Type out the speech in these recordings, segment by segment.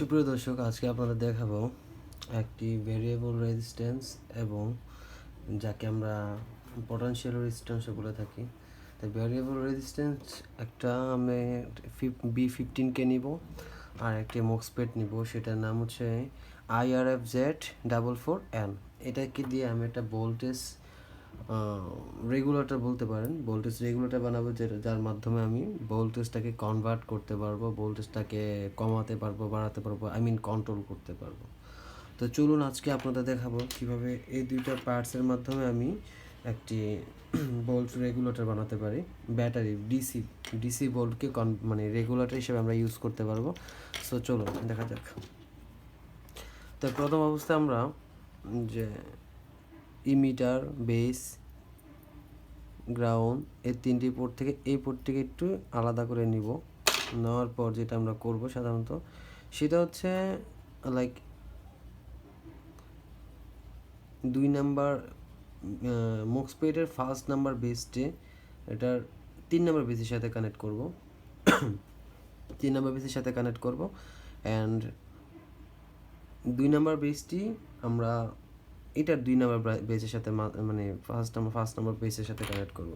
সুপ্রিয় দর্শক, আজকে আপনাদের দেখাবো একটি ভেরিয়েবল রেজিস্ট্যান্স এবং যাকে আমরা পটেনশিয়াল রেজিস্ট্যান্সও বলে থাকি। তো ভেরিয়েবল রেজিস্ট্যান্স একটা আমি B15কে নিব আর একটি মসফেট নিব, সেটার নাম হচ্ছে IRFZ44N। এটাকে দিয়ে আমি একটা ভোল্টেজ রেগুলেটর বলতে পারেন, ভোল্টেজ রেগুলেটর বানাবো, যার মাধ্যমে আমি ভোল্টেজটাকে কনভার্ট করতে পারবো, ভোল্টেজটাকে কমাতে পারবো, বাড়াতে পারবো, কন্ট্রোল করতে পারবো। তো চলুন আজকে আপনাদের দেখাবো কিভাবে এই দুইটা পার্টসের মাধ্যমে আমি একটি ভোল্ট রেগুলেটর বানাতে পারি। ব্যাটারি ডিসি ভোল্টকে মানে রেগুলেটর হিসেবে আমরা ইউজ করতে পারবো। সো চলুন দেখা যাক। তো প্রথম অবস্থায় আমরা যে ইমিটার, বেস, গ্রাউন্ড এই তিনটি পোর্ট থেকে এই পোর্টটিকে একটু আলাদা করে নিব। নেওয়ার পর যেটা আমরা করব সাধারণত সেটা হচ্ছে লাইক 2 নাম্বার মসফেটের ফার্স্ট নাম্বার বেসটে এটার 3 নাম্বার বেসের সাথে কানেক্ট করব। 3 নাম্বার বেসের সাথে কানেক্ট করব অ্যান্ড 2 নাম্বার বেসটি আমরা এটার 2 নাম্বার বেসের সাথে মানে ফার্স্ট নাম্বার বেসের সাথে কানেক্ট করব।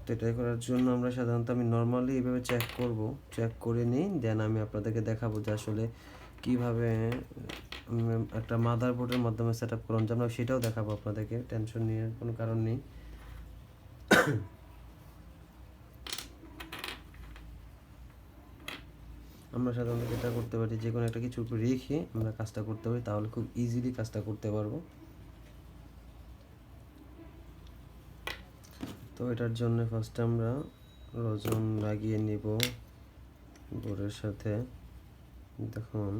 তো এটা করার জন্য আমরা সাধারণত আমি নর্মালি এইভাবে চেক করে নিই, দেন আমি আপনাদেরকে দেখাবো যে আসলে কীভাবে একটা মাদারবোর্ডের মাধ্যমে সেট আপ করুন, আমরা সেটাও দেখাবো আপনাদেরকে, টেনশন নিয়ে কোনো কারণ নেই। আমরা সাধারণত যেটা করতে পারি, যে কোনো একটা কিছু রেখে আমরা কাজটা করতে পারি, তাহলে খুব ইজিলি কাজটা করতে পারবো। তো এটার জন্য ফার্স্ট আমরা রজন লাগিয়ে নিব বোর্ডের সাথে। দেখুন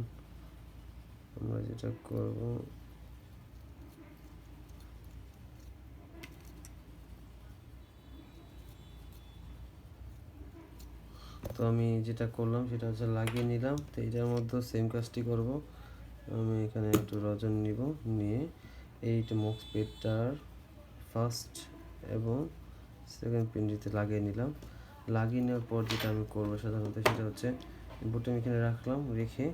আমরা যেটা করব, তো আমি যেটা করলাম সেটা হচ্ছে লাগিয়ে নিলাম। তো এটার মধ্যে সেম কাজটি করব। আমি এখানে একটু রজন নিব, নিয়ে এইটা মসফেটটার ফার্স্ট এবং সেকেন্ড পিনটিতে লাগিয়ে নিলাম। লাগিয়ে নেওয়ার পর যেটা আমি করবো সাধারণত সেটা হচ্ছে বোর্ডটা আমি এখানে রাখলাম, রেখে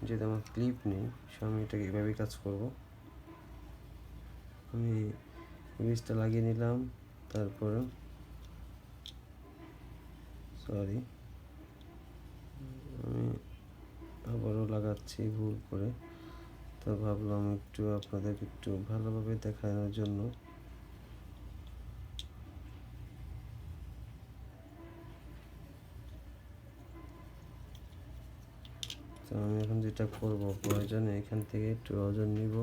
যেহেতু আমার ক্লিপ নেই সো আমি এটাকে এভাবে কাজ করব। আমি বেসটা লাগিয়ে নিলাম, তারপর আমি আবারও লাগাচ্ছি ভুল করে। তো ভাবলাম একটু আপনাদেরকে একটু ভালোভাবে দেখানোর জন্য। তো আমি এখন যেটা করব, প্রয়োজনে এখান থেকে একটু ওজন নিব,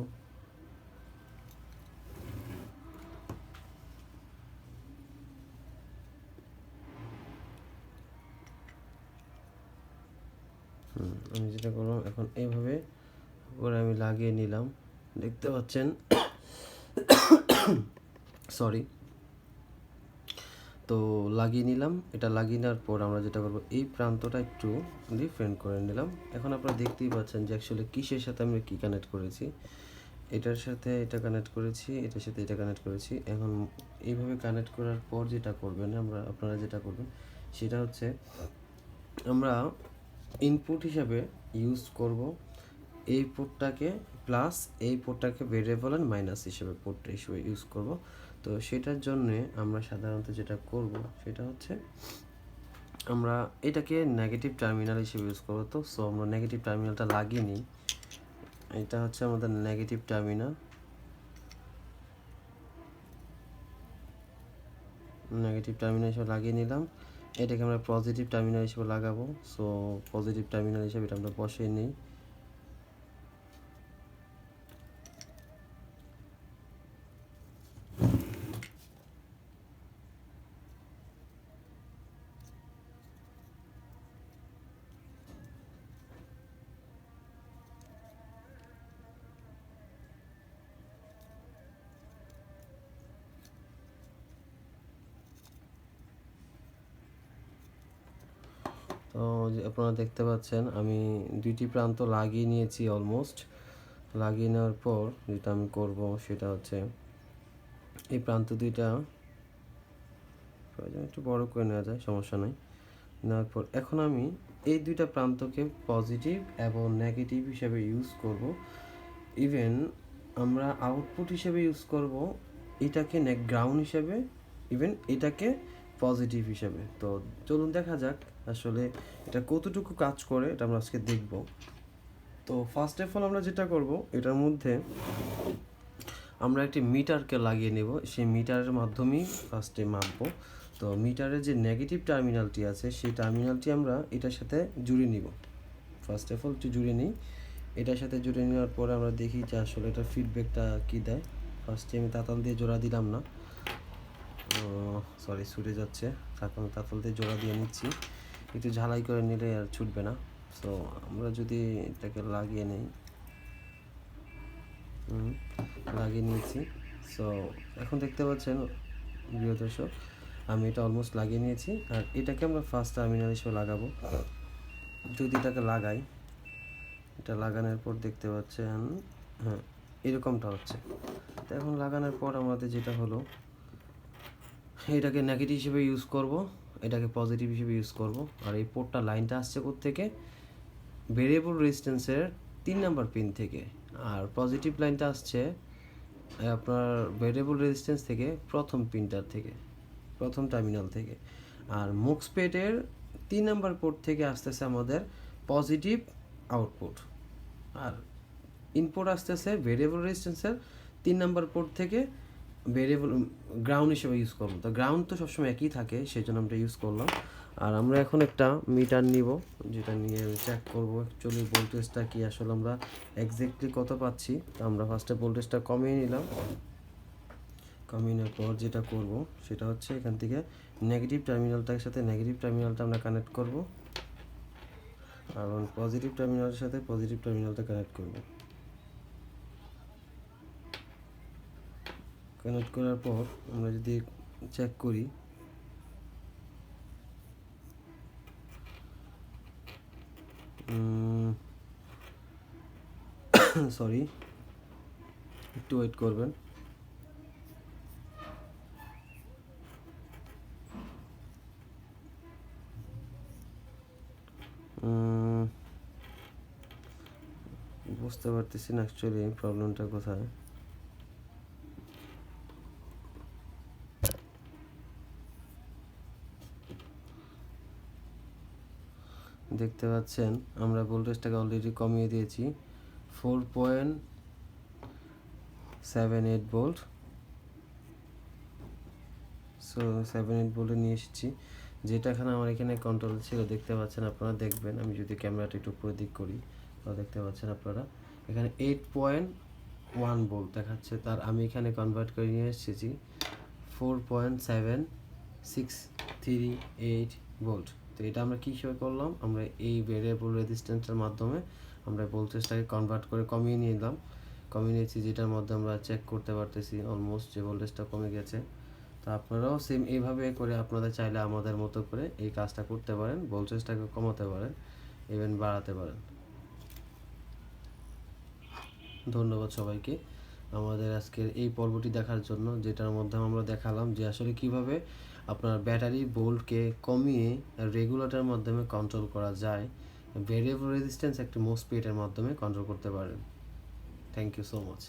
আমি যেটা করলাম এখন এইভাবে করে আমি লাগিয়ে নিলাম, দেখতে পাচ্ছেন। সরি। তো লাগিয়ে নিলাম। এটা লাগিয়ে নেওয়ার পর আমরা যেটা করবো, এই প্রান্তটা একটু ডিফারেন্ট করে নিলাম। এখন আপনারা দেখতেই পাচ্ছেন যে অ্যাকচুয়ালি কিসের সাথে আমরা কি কানেক্ট করেছি। এটার সাথে এটা কানেক্ট করেছি, এটার সাথে এটা কানেক্ট করেছি। এখন এইভাবে কানেক্ট করার পর যেটা করবেন আপনারা যেটা করবেন সেটা হচ্ছে আমরা ইনপুট হিসাবে ইউজ করব এই পোর্টটাকে, প্লাস এই পোর্টটাকে ভেরিয়েবল এন্ড মাইনাস হিসেবে পোর্ট হিসেবে ইউজ করব। তো সেটার জন্যে আমরা সাধারণত যেটা করব সেটা হচ্ছে আমরা এটাকে নেগেটিভ টার্মিনাল হিসেবে ইউজ করব। তো সো আমরা নেগেটিভ টার্মিনালটা লাগিয়ে নিই। এটা হচ্ছে আমাদের নেগেটিভ টার্মিনাল, হিসেবে লাগিয়ে নিলাম। এটাকে আমরা পজিটিভ টার্মিনাল হিসেবে লাগাবো। সো পজিটিভ টার্মিনাল হিসেবে এটা আমরা বসিয়ে নিই। তো আপনারা দেখতে পাচ্ছেন আমি দুইটি প্রান্ত লাগিয়ে নিয়েছি অলমোস্ট। লাগিয়ে নেওয়ার পর যেটা আমি করব সেটা হচ্ছে এই প্রান্ত দুইটা প্রয়োজন একটু বড় করে নেওয়া যায়, সমস্যা নাই। নেওয়ার পর এখন আমি এই দুইটা প্রান্তকে পজিটিভ এবং নেগেটিভ হিসেবে ইউজ করব। ইভেন আমরা আউটপুট হিসেবে ইউজ করব এটাকে গ্রাউন্ড হিসেবে, ইভেন এটাকে পজিটিভ হিসেবে। তো চলুন দেখা যাক আসলে এটা কতটুকু কাজ করে, এটা আমরা আজকে দেখব। তো ফার্স্ট অফ অল আমরা যেটা করব, এটার মধ্যে আমরা একটি মিটারকে লাগিয়ে নেব, সেই মিটারের মাধ্যমেই ফার্স্টে মাপবো। তো মিটারের যে নেগেটিভ টার্মিনালটি আছে সেই টার্মিনালটি আমরা এটার সাথে জুড়ে নিব। ফার্স্ট অফ অল একটু জুড়ে নিই। এটার সাথে জুড়ে নেওয়ার পরে আমরা দেখি যে আসলে এটার ফিডব্যাকটা কী দেয়। ফার্স্টে আমি তাতাল দিয়ে জোড়া দিলাম না, সরি ছুটে যাচ্ছে, আমি তাতাল দিয়ে জোড়া দিয়ে নিচ্ছি। একটু ঝালাই করে নিলে আর ছুটবে না। সো আমরা যদি এটাকে লাগিয়ে নিই, লাগিয়ে নিয়েছি। সো এখন দেখতে পাচ্ছেন প্রিয় দর্শক, আমি এটা অলমোস্ট লাগিয়ে নিয়েছি। আর এটাকে আমরা ফার্স্ট টার্মিনাল হিসেবে লাগাবো। যদি এটাকে লাগাই, এটা লাগানোর পর দেখতে পাচ্ছেন হ্যাঁ এরকমটা হচ্ছে। তো এখন লাগানোর পর আমাদের যেটা হলো, এটাকে নেগেটিভ হিসেবে ইউজ করব, এটাকে পজিটিভ হিসেবে ইউজ করব। আর এই পোর্টটা লাইনটা আসছে কোত্থেকে? ভেরিয়েবল রেজিস্ট্যান্সের 3 নাম্বার পিন থেকে। আর পজিটিভ লাইনটা আসছে আপনার ভেরিয়েবল রেজিস্ট্যান্স থেকে প্রথম পিনটার থেকে, প্রথম টার্মিনাল থেকে। আর মোসফেটের 3 নাম্বার পোর্ট থেকে আসতেছে আমাদের পজিটিভ আউটপুট। আর ইনপুট আসতেছে ভেরিয়েবল রেজিস্ট্যান্সের 3 নাম্বার পোর্ট থেকে ভেরিয়েবল গ্রাউন্ড হিসেবে ইউজ করবো। তো গ্রাউন্ড তো সবসময় একই থাকে, সেই জন্য আমরা ইউজ করলাম। আর আমরা এখন একটা মিটার নিব, যেটা নিয়ে চেক করবো অ্যাকচুয়ালি ভোল্টেজটা কি আসলে আমরা এক্স্যাক্টলি কত পাচ্ছি। তো আমরা ফার্স্টে ভোল্টেজটা কমিয়ে নিলাম। কমিয়ে নেওয়ার পর যেটা করব সেটা হচ্ছে এখান থেকে নেগেটিভ টার্মিনালটার সাথে নেগেটিভ টার্মিনালটা আমরা কানেক্ট করব, এবং পজিটিভ টার্মিনালের সাথে পজিটিভ টার্মিনালটা কানেক্ট করব। কানেক্ট করার পর আমরা যদি চেক করি, সরি একটু ওয়েট করবেন। বুঝতে পারতেছি না অ্যাকচুয়ালি প্রবলেমটা কোথায়। দেখতে পাচ্ছেন আমরা ভোল্টেজটাকে অলরেডি কমিয়ে দিয়েছি 4.78 ভোল্ট। সো 7-8 ভোল্টে নিয়ে এসেছি, যেটা এখানে আমার এখানে কন্ট্রোল ছিল। দেখতে পাচ্ছেন আপনারা, দেখবেন আমি যদি ক্যামেরাটা একটু উপরের দিক করি, তো দেখতে পাচ্ছেন আপনারা এখানে 8.1 ভোল্ট দেখাচ্ছে। তার আমি এখানে কনভার্ট করে নিয়ে এসেছি 4.7638 ভোল্ট। তো এটা আমরা কী হিসেবে করলাম, আমরা এই ভেরিয়েবল রেজিস্ট্যান্সের মাধ্যমে আমরা ভোল্টেজটাকে কনভার্ট করে কমিয়ে নিলাম, কমিয়ে নিয়েছি, যেটার মধ্যে আমরা চেক করতে পারতেছি অলমোস্ট যে ভোল্টেজটা কমে গেছে। তো আপনারাও সেম এইভাবে করে আপনাদের চাইলে আমাদের মতো করে এই কাজটা করতে পারেন, ভোল্টেজটাকে কমাতে পারেন, ইভেন বাড়াতে পারেন। ধন্যবাদ সবাইকে আমাদের আজকের এই পর্বটি দেখার জন্য, যেটার মধ্যে আমরা দেখালাম যে আসলে কিভাবে আপনার ব্যাটারি ভোল্টকে কমিয়ে রেগুলেটরের মাধ্যমে কন্ট্রোল করা যায়, ভেরিয়েবল রেজিস্ট্যান্স একটি মোসফেটের মাধ্যমে কন্ট্রোল করতে পারেন। Thank you so much.